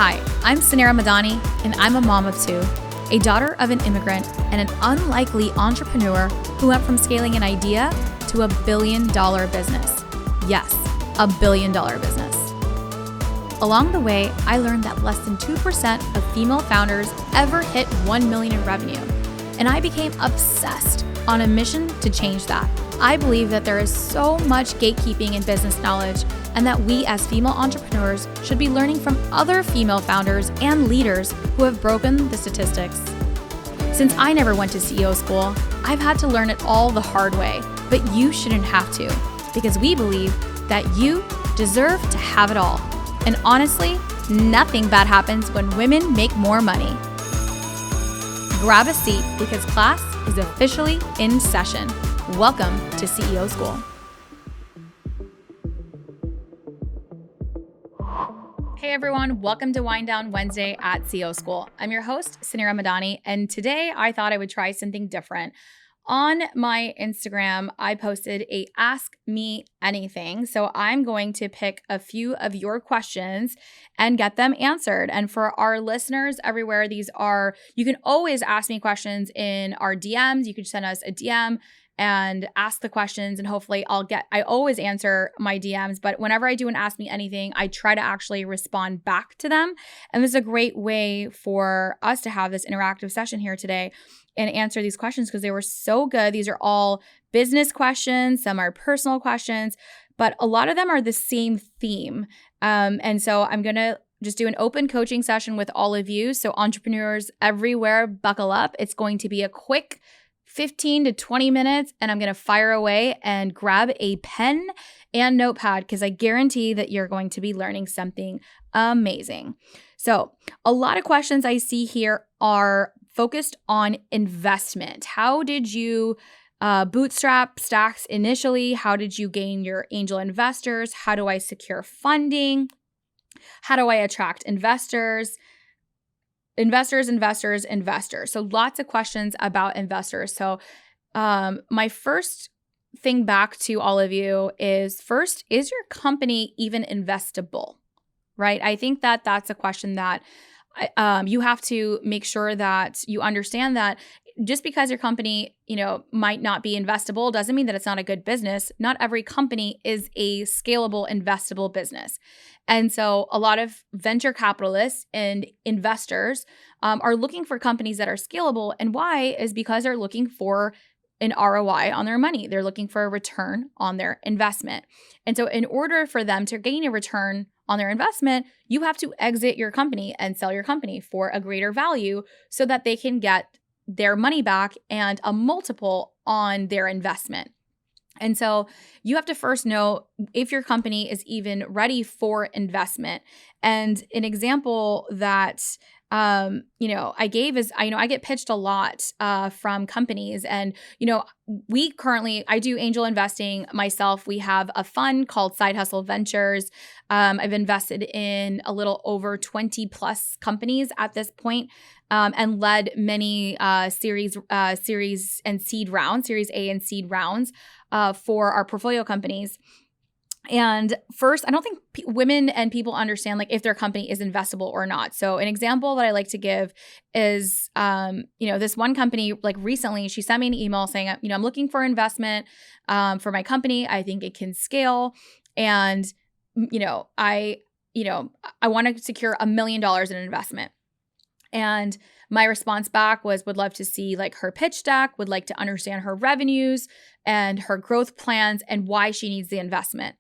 Hi, I'm Suneera Madhani, and I'm a mom of two, a daughter of an immigrant, and an unlikely entrepreneur who went from scaling an idea to $1 billion business. Yes, $1 billion business. Along the way, I learned that less than 2% of female founders ever hit 1 million in revenue, and I became obsessed on a mission to change that. I believe that there is so much gatekeeping in business knowledge, and that we as female entrepreneurs should be learning from other female founders and leaders who have broken the statistics. Since I never went to CEO school, I've had to learn it all the hard way, but you shouldn't have to, because we believe that you deserve to have it all. And honestly, nothing bad happens when women make more money. Grab a seat because class is officially in session. Welcome to CEO School. Hey everyone, welcome to Wind Down Wednesday at CEO School. I'm your host, Suneera Madhani, and today I thought I would try something different. On my Instagram, I posted a Ask Me Anything. So I'm going to pick a few of your questions and get them answered. And for our listeners everywhere, you can always ask me questions in our DMs. You can send us a DM and ask the questions, and hopefully I always answer my DMs, but whenever I do an Ask Me Anything, I try to actually respond back to them. And this is a great way for us to have this interactive session here today and answer these questions because they were so good. These are all business questions, some are personal questions, but a lot of them are the same theme. And so I'm going to just do an open coaching session with all of you. So entrepreneurs everywhere, buckle up. It's going to be a quick 15 to 20 minutes, and I'm going to fire away and grab a pen and notepad because I guarantee that you're going to be learning something amazing. So a lot of questions I see here are focused on investment. How did you bootstrap Stacks initially? How did you gain your angel investors? How do I secure funding? How do I attract investors? Investors. So lots of questions about investors. So my first thing back to all of you is first, is your company even investable, right? I think that that's a question that you have to make sure that you understand that just because your company, might not be investable doesn't mean that it's not a good business. Not every company is a scalable, investable business. And so a lot of venture capitalists and investors are looking for companies that are scalable. And why is because they're looking for an ROI on their money. They're looking for a return on their investment. And so in order for them to gain a return on their investment, you have to exit your company and sell your company for a greater value so that they can get their money back and a multiple on their investment. And so you have to first know if your company is even ready for investment. And an example that I gave is, I get pitched a lot from companies, and I do angel investing myself. We have a fund called Side Hustle Ventures. I've invested in a little over 20 plus companies at this point, and led many series and seed rounds, Series A and seed rounds for our portfolio companies. And first, I don't think women and people understand if their company is investable or not. So an example that I like to give is, this one company, recently she sent me an email saying, I'm looking for investment for my company. I think it can scale. And, I want to secure $1 million in investment. And my response back was, would love to see her pitch deck, would like to understand her revenues and her growth plans and why she needs the investment.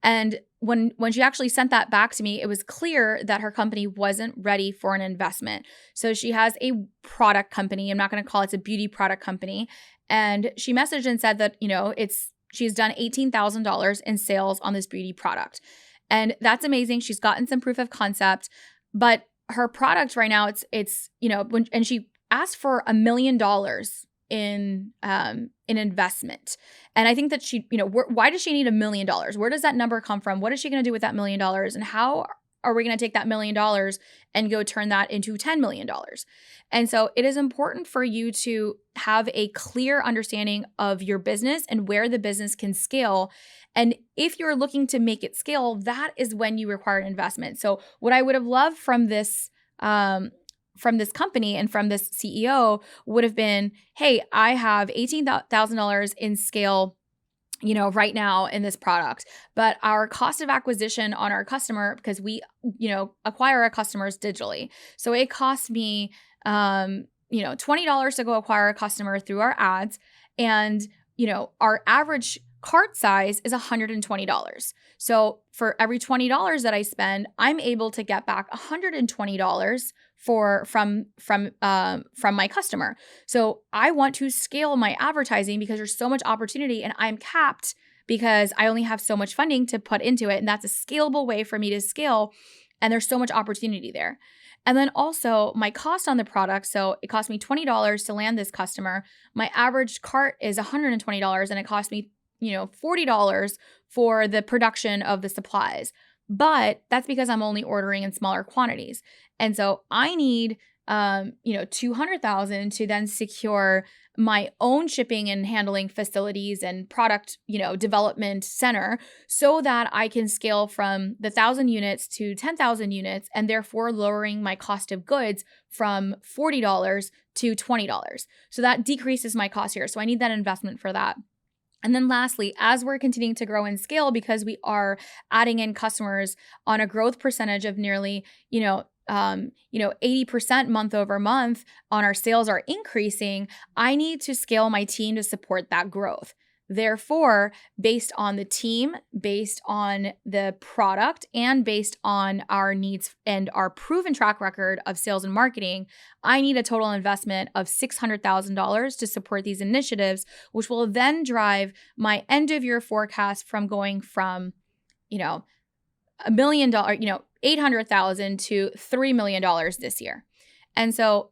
And when she actually sent that back to me, it was clear that her company wasn't ready for an investment. So she has a product company. I'm not going to call it a beauty product company. And she messaged and said that, she's done $18,000 in sales on this beauty product. And that's amazing. She's gotten some proof of concept, but her product right now, and she asked for $1 million in investment. And I think that why does she need $1 million? Where does that number come from? What is she going to do with that $1 million? And how are we going to take that $1 million and go turn that into $10 million? And so it is important for you to have a clear understanding of your business and where the business can scale. And if you're looking to make it scale, that is when you require an investment. So what I would have loved from this company and from this CEO would have been, hey, I have $18,000 in scale, right now in this product, but our cost of acquisition on our customer, because we, acquire our customers digitally. So it costs me, $20 to go acquire a customer through our ads. And, our average cart size is $120. So for every $20 that I spend, I'm able to get back $120 from my customer. So I want to scale my advertising because there's so much opportunity, and I'm capped because I only have so much funding to put into it. And that's a scalable way for me to scale. And there's so much opportunity there. And then also my cost on the product. So it cost me $20 to land this customer. My average cart is $120, and it cost me, $40 for the production of the supplies. But that's because I'm only ordering in smaller quantities. And so I need, $200,000 to then secure my own shipping and handling facilities and product, development center, so that I can scale from the 1,000 units to 10,000 units, and therefore lowering my cost of goods from $40 to $20. So that decreases my cost here. So I need that investment for that. And then lastly, as we're continuing to grow and scale, because we are adding in customers on a growth percentage of nearly, 80% month over month on our sales are increasing, I need to scale my team to support that growth. Therefore, based on the team, based on the product, and based on our needs and our proven track record of sales and marketing, I need a total investment of $600,000 to support these initiatives, which will then drive my end of year forecast from going from, $1 million, $800,000 to $3 million this year. And so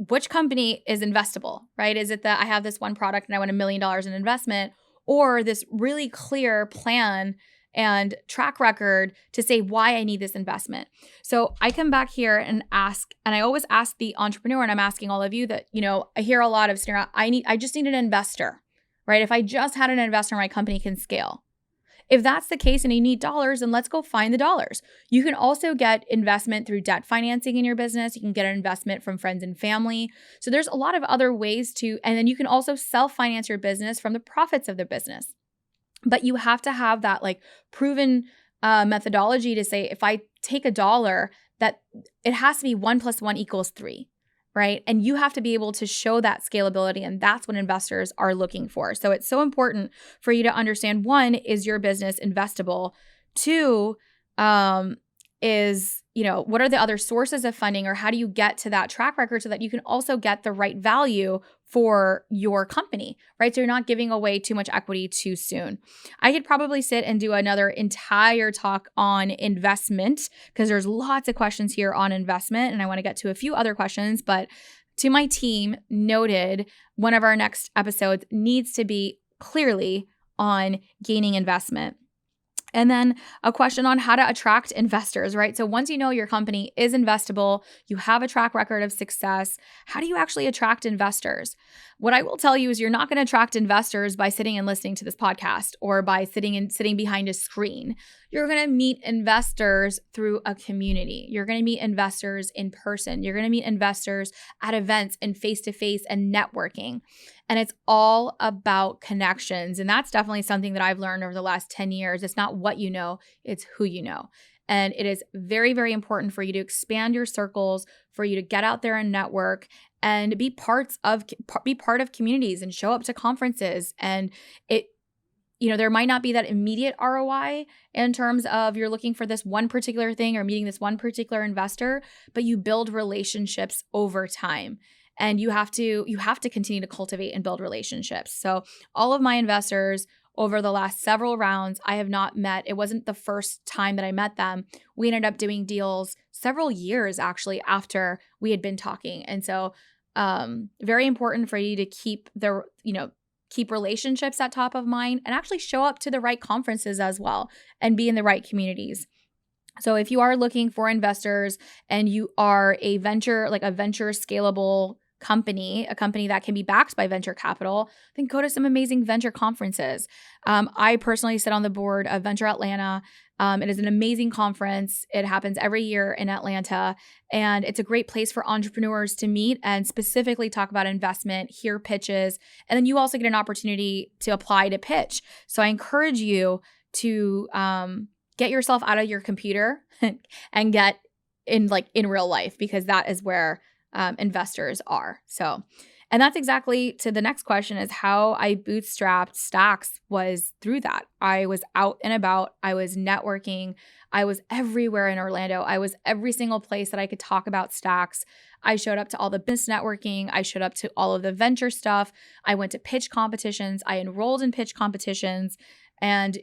which company is investable, right? Is it that I have this one product and I want $1 million in investment, or this really clear plan and track record to say why I need this investment? So I come back here and ask, and I always ask the entrepreneur, and I'm asking all of you that, I hear a lot of, Suneera, I just need an investor, right? If I just had an investor, my company can scale. If that's the case and you need dollars, then let's go find the dollars. You can also get investment through debt financing in your business. You can get an investment from friends and family. So there's a lot of other ways and then you can also self-finance your business from the profits of the business. But you have to have that proven methodology to say, if I take $1, that it has to be 1 + 1 = 3. Right? And you have to be able to show that scalability, and that's what investors are looking for. So it's so important for you to understand, one, is your business investable? Two, is, what are the other sources of funding, or how do you get to that track record so that you can also get the right value for your company, right? So you're not giving away too much equity too soon. I could probably sit and do another entire talk on investment, because there's lots of questions here on investment, and I want to get to a few other questions. But to my team, noted, one of our next episodes needs to be clearly on gaining investment. And then a question on how to attract investors, right? So once you know your company is investable, you have a track record of success, how do you actually attract investors? What I will tell you is you're not going to attract investors by sitting and listening to this podcast or by sitting behind a screen. You're going to meet investors through a community. You're going to meet investors in person. You're going to meet investors at events and face-to-face and networking. And it's all about connections. And that's definitely something that I've learned over the last 10 years. It's not what you know, it's who you know. And it is very, very important for you to expand your circles, for you to get out there and network and be part of communities and show up to conferences. And there might not be that immediate ROI in terms of you're looking for this one particular thing or meeting this one particular investor, but you build relationships over time. And you have to continue to cultivate and build relationships. So all of my investors over the last several rounds, I have not met. It wasn't the first time that I met them. We ended up doing deals several years actually after we had been talking. And so very important for you to keep relationships at top of mind and actually show up to the right conferences as well and be in the right communities. So if you are looking for investors and you are a venture scalable company, a company that can be backed by venture capital, then go to some amazing venture conferences. I personally sit on the board of Venture Atlanta. It is an amazing conference. It happens every year in Atlanta, and it's a great place for entrepreneurs to meet and specifically talk about investment, hear pitches, and then you also get an opportunity to apply to pitch. So I encourage you to get yourself out of your computer and get in real life, because that is where investors are. So, and that's exactly to the next question, is how I bootstrapped Stacks was through that. I was out and about. I was networking. I was everywhere in Orlando. I was every single place that I could talk about Stacks. I showed up to all the business networking. I showed up to all of the venture stuff. I went to pitch competitions. I enrolled in pitch competitions. And,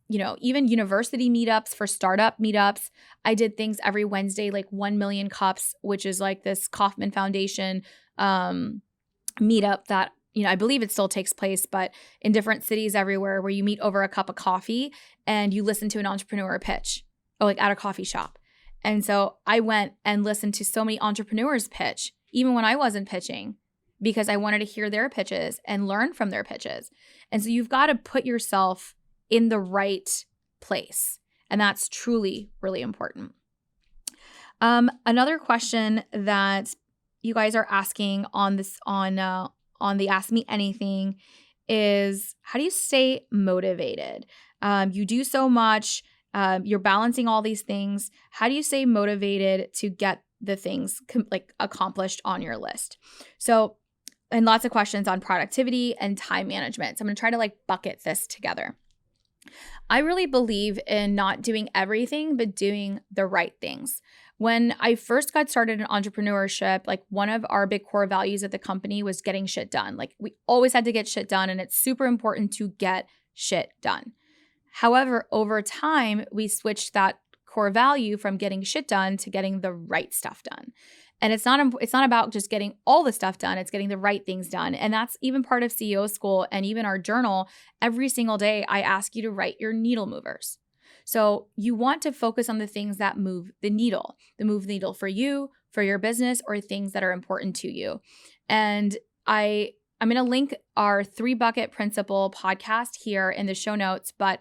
even university meetups for startup meetups. I did things every Wednesday, like 1 Million Cups, which is like this Kauffman Foundation meetup that, I believe it still takes place, but in different cities everywhere, where you meet over a cup of coffee and you listen to an entrepreneur pitch, or like at a coffee shop. And so I went and listened to so many entrepreneurs pitch, even when I wasn't pitching, because I wanted to hear their pitches and learn from their pitches. And so you've got to put yourself in the right place. And that's truly, really important. Another question that you guys are asking on the Ask Me Anything is, how do you stay motivated? You do so much. You're balancing all these things. How do you stay motivated to get the things accomplished on your list? So, and lots of questions on productivity and time management. So I'm going to try to bucket this together. I really believe in not doing everything, but doing the right things. When I first got started in entrepreneurship, one of our big core values at the company was getting shit done. We always had to get shit done, and it's super important to get shit done. However, over time, we switched that core value from getting shit done to getting the right stuff done. And it's not about just getting all the stuff done. It's getting the right things done. And that's even part of CEO School and even our journal. Every single day, I ask you to write your needle movers. So you want to focus on the things that move the needle for you, for your business, or things that are important to you. And I'm going to link our 3-bucket principle podcast here in the show notes. But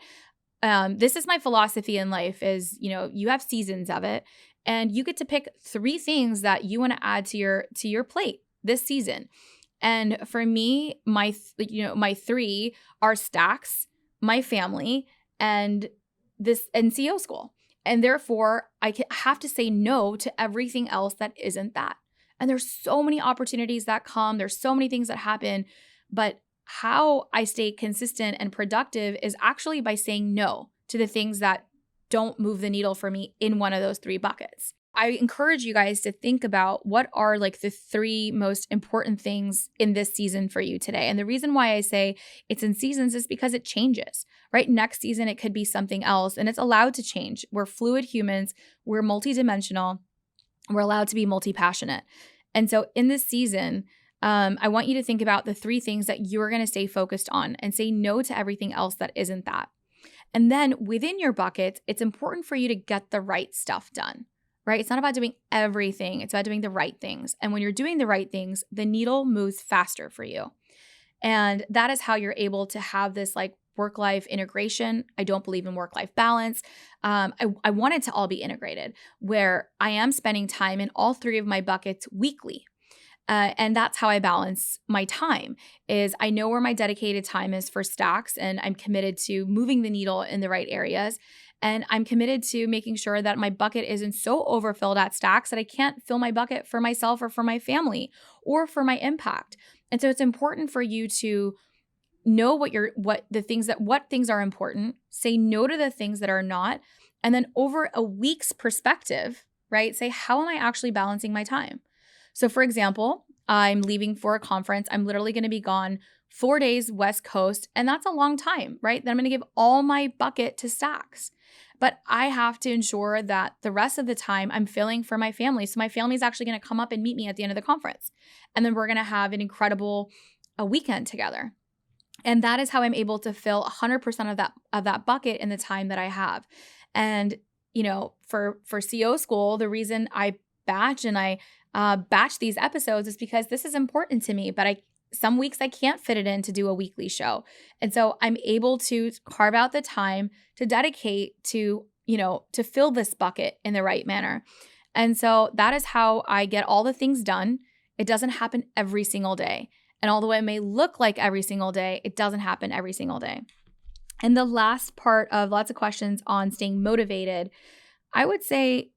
this is my philosophy in life is, you have seasons of it. And you get to pick 3 things that you want to add to your plate this season. And for me, my 3 are Stacks, my family, and CEO School. And therefore, I have to say no to everything else that isn't that. And there's so many opportunities that come. There's so many things that happen. But how I stay consistent and productive is actually by saying no to the things that don't move the needle for me in one of those 3 buckets. I encourage you guys to think about what are the 3 most important things in this season for you today. And the reason why I say it's in seasons is because it changes, right? Next season, it could be something else, and it's allowed to change. We're fluid humans. We're multidimensional. We're allowed to be multi-passionate. And so in this season, I want you to think about the 3 things that you're going to stay focused on and say no to everything else that isn't that. And then within your buckets, it's important for you to get the right stuff done, right? It's not about doing everything. It's about doing the right things. And when you're doing the right things, the needle moves faster for you. And that is how you're able to have this work-life integration. I don't believe in work-life balance. I want it to all be integrated, where I am spending time in all 3 of my buckets weekly. And that's how I balance my time, is I know where my dedicated time is for Stacks, and I'm committed to moving the needle in the right areas. And I'm committed to making sure that my bucket isn't so overfilled at Stacks that I can't fill my bucket for myself or for my family or for my impact. And so it's important for you to know what things are important, say no to the things that are not, and then over a week's perspective, right, say, how am I actually balancing my time? So for example, I'm leaving for a conference. I'm literally going to be gone 4 days West Coast, and that's a long time, right? Then I'm going to give all my bucket to Stacks. But I have to ensure that the rest of the time I'm filling for my family. So my family is actually going to come up and meet me at the end of the conference. And then we're going to have an incredible weekend together. And that is how I'm able to fill 100% of that bucket in the time that I have. And for CO school, the reason I batch and I batch these episodes is because this is important to me, but some weeks I can't fit it in to do a weekly show. And so I'm able to carve out the time to dedicate to fill this bucket in the right manner. And so that is how I get all the things done. It doesn't happen every single day. And although it may look like every single day, it doesn't happen every single day. And the last part of lots of questions on staying motivated, I would say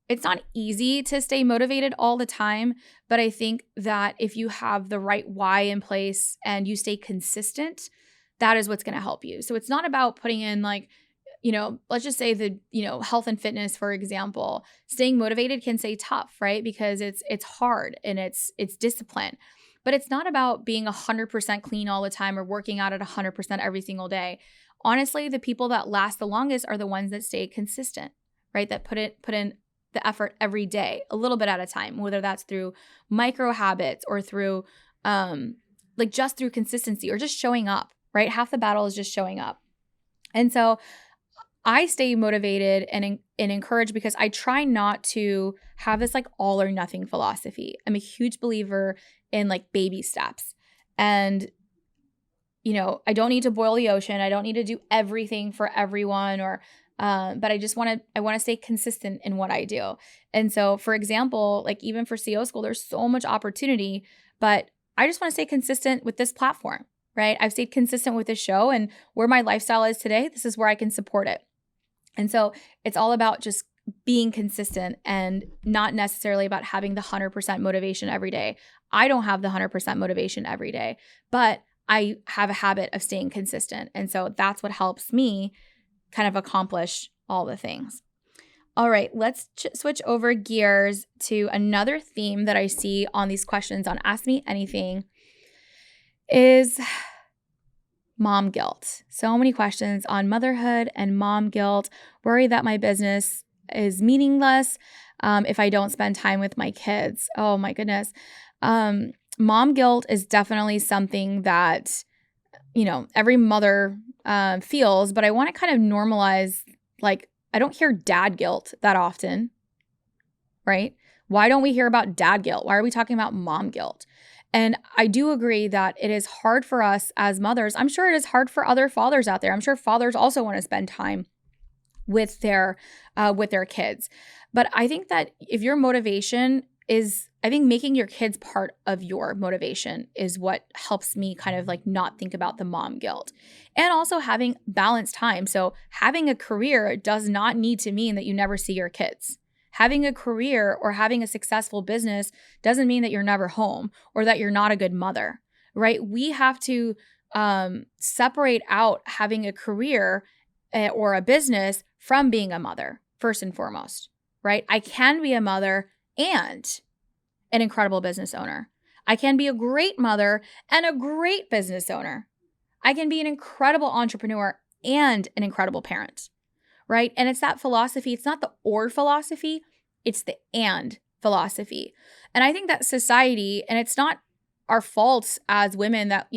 it's not easy to stay motivated all the time, but I think that if you have the right why in place and you stay consistent, that is what's going to help you. So it's not about putting in let's just say health and fitness, for example. Staying motivated can say tough, right? Because it's hard and it's discipline. But it's not about being 100% clean all the time or working out at 100% every single day. Honestly, the people that last the longest are the ones that stay consistent, right? That put in the effort every day, a little bit at a time, whether that's through micro habits or through just through consistency or just showing up, right? Half the battle is just showing up. And so I stay motivated and encouraged because I try not to have this all or nothing philosophy. I'm a huge believer in baby steps. And I don't need to boil the ocean. I don't need to do everything for everyone but I want to stay consistent in what I do. And so, for example, even for CO school, there's so much opportunity, but I just want to stay consistent with this platform, right? I've stayed consistent with this show, and where my lifestyle is today, this is where I can support it. And so it's all about just being consistent and not necessarily about having the 100% motivation every day. I don't have the 100% motivation every day, but I have a habit of staying consistent. And so that's what helps me kind of accomplish all the things. All right, let's switch over gears to another theme that I see on these questions on Ask Me Anything is mom guilt. So many questions on motherhood and mom guilt, worry that my business is meaningless if I don't spend time with my kids. Oh my goodness. Mom guilt is definitely something that, every mother feels, but I want to kind of normalize, I don't hear dad guilt that often, right? Why don't we hear about dad guilt? Why are we talking about mom guilt? And I do agree that it is hard for us as mothers. I'm sure it is hard for other fathers out there. I'm sure fathers also want to spend time with their kids. But I think that if your motivation is, I think making your kids part of your motivation is what helps me kind of not think about the mom guilt. And also having balanced time. So having a career does not need to mean that you never see your kids. Having a career or having a successful business doesn't mean that you're never home or that you're not a good mother, right? We have to separate out having a career or a business from being a mother, first and foremost, right? I can be a mother and an incredible business owner. I can be a great mother and a great business owner. I can be an incredible entrepreneur and an incredible parent. Right? And it's that philosophy. It's not the or philosophy. It's the and philosophy. And I think that society, and it's not our fault as women that,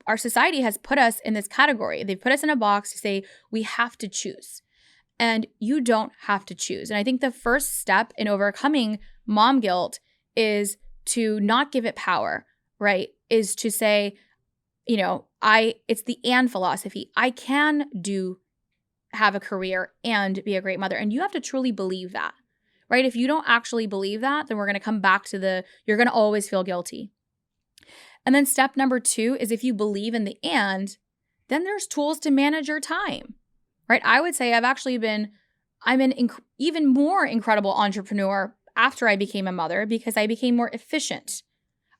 our society has put us in this category. They've put us in a box to say we have to choose. And you don't have to choose. And I think the first step in overcoming mom guilt is to not give it power, right? Is to say, it's the and philosophy. I can have a career and be a great mother. And you have to truly believe that, right? If you don't actually believe that, then we're going to come back to you're going to always feel guilty. And then step number 2 is if you believe in the and, then there's tools to manage your time, right? I would say I'm an even more incredible entrepreneur after I became a mother because I became more efficient.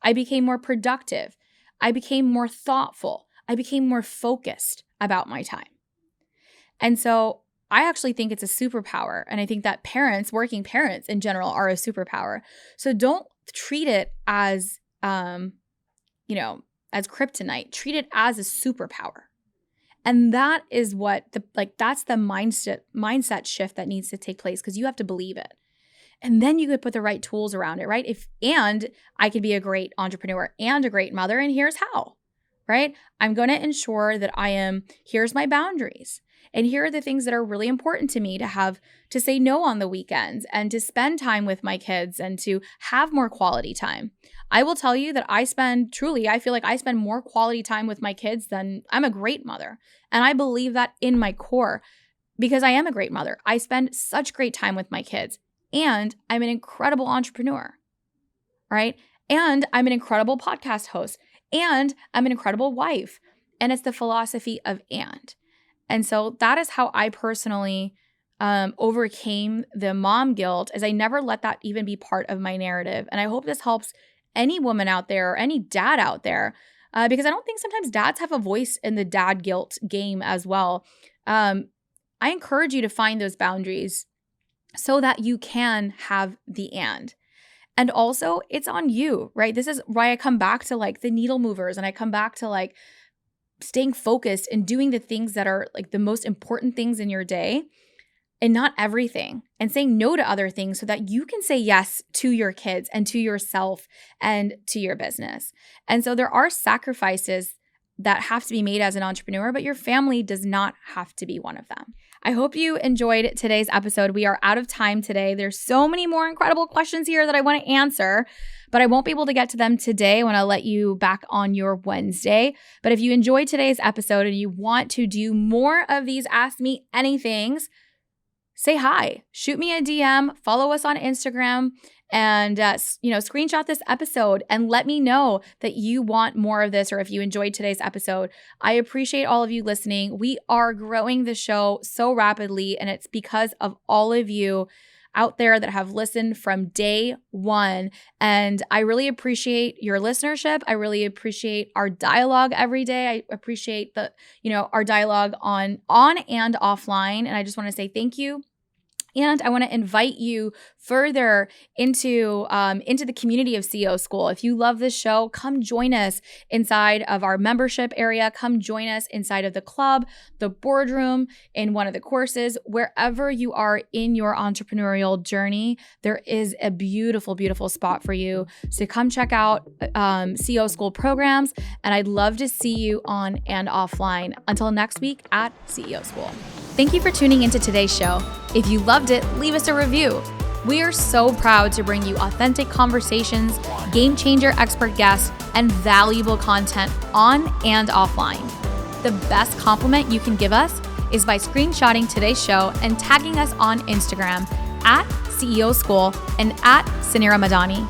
I became more productive. I became more thoughtful. I became more focused about my time. And so I actually think it's a superpower. And I think that working parents in general are a superpower. So don't treat it as, as kryptonite. Treat it as a superpower. And that is what that's the mindset shift that needs to take place because you have to believe it. And then you could put the right tools around it, right? And I could be a great entrepreneur and a great mother. And here's how, right? I'm going to ensure that here's my boundaries. And here are the things that are really important to me to say no on the weekends and to spend time with my kids and to have more quality time. I will tell you that I feel like I spend more quality time with my kids than I'm a great mother. And I believe that in my core because I am a great mother. I spend such great time with my kids and I'm an incredible entrepreneur, right? And I'm an incredible podcast host and I'm an incredible wife. And it's the philosophy of and. And so that is how I personally overcame the mom guilt, as I never let that even be part of my narrative. And I hope this helps any woman out there or any dad out there, because I don't think sometimes dads have a voice in the dad guilt game as well. I encourage you to find those boundaries so that you can have the and. And also, it's on you, right? This is why I come back to like the needle movers, and I come back to like staying focused and doing the things that are like the most important things in your day and not everything, and saying no to other things so that you can say yes to your kids and to yourself and to your business. And so there are sacrifices that have to be made as an entrepreneur, but your family does not have to be one of them. I hope you enjoyed today's episode. We are out of time today. There's so many more incredible questions here that I want to answer, but I won't be able to get to them today. I want to let you back on your Wednesday. But if you enjoyed today's episode and you want to do more of these Ask Me Anythings, say hi, shoot me a DM, follow us on Instagram, and screenshot this episode and let me know that you want more of this or if you enjoyed today's episode. I appreciate all of you listening. We are growing the show so rapidly, and it's because of all of you out there that have listened from day one. And I really appreciate your listenership. I really appreciate our dialogue every day. I appreciate our dialogue on and offline. And I just want to say thank you. And I want to invite you further into the community of CEO School. If you love this show, come join us inside of our membership area. Come join us inside of the club, the boardroom, in one of the courses. Wherever you are in your entrepreneurial journey, there is a beautiful, beautiful spot for you. So come check out CEO School programs, and I'd love to see you on and offline. Until next week at CEO School. Thank you for tuning into today's show. If you loved it, leave us a review. We are so proud to bring you authentic conversations, game changer expert guests, and valuable content on and offline. The best compliment you can give us is by screenshotting today's show and tagging us on Instagram at CEO School and at Suneera Madhani.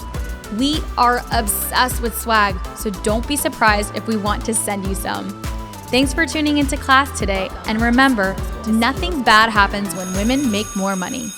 We are obsessed with swag, so don't be surprised if we want to send you some. Thanks for tuning into class today, and remember, nothing bad happens when women make more money.